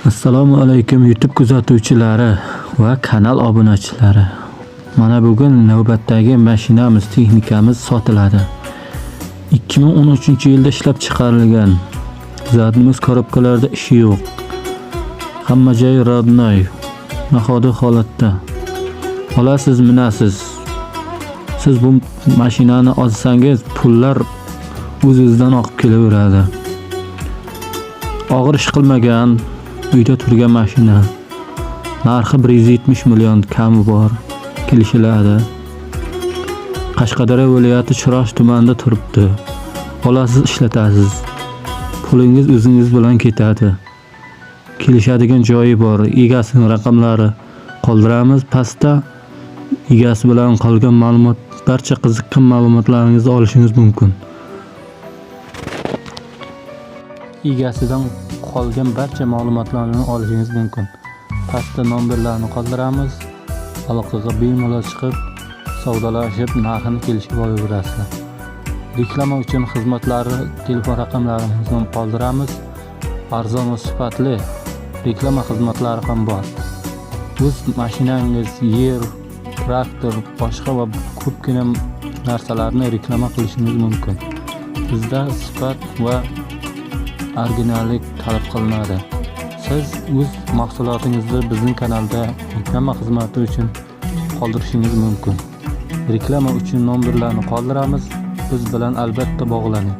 Assalomu alaykum YouTube kuzatuvchilari va kanal obunachilari. Mana bugun navbatdagi mashinamiz, texnikamiz sotiladi. 2013-yilda ishlab chiqarilgan. Zadimiz korobkalarda ishi yo'q. Hamma joy rodnoy. Nahodi holatda. Olasiz, minasiz. Siz bu mashinani olsangiz, pullar o'z-o'zidan oqib kelaveradi. Og'ir ish qilmagan uyda turgan mashina. Narxi 170 million kami bor. Kelishiladi. Qashqadaryo viloyati Chiroq tumanida turibdi. Olasiz, ishlatasiz. Pulingiz o'zingiz bilan ketadi. Kelishadigan joyi bor. Egasining raqamlari qoldiramiz pastda. Egasi bilan qolgan ma'lumot, barcha qiziqqan ma'lumotlaringizni olishingiz mumkin. Egasidan qolgan barcha ma'lumotlarni olishingiz mumkin. Pastda nomerlarni qoldiramiz. Aloqaga bemalol chiqib, savdolashib, narxini kelishib olaverasizlar. Reklama uchun xizmatlari, telefon raqamlarimizni qoldiramiz. Arzon va sifatli reklama xizmatlari ham bor. O'z mashinangiz, yer, traktor, boshqa va ko'pgina narsalarni reklama qilishingiz mumkin. Bizda sifat va originallik talab qilinadi. Siz o'z mahsulotingizni bizning kanalda reklama xizmati uchun qoldirishingiz mumkin. Reklama uchun nomerlarni qoldiramiz. Biz bilan albatta bog'laning.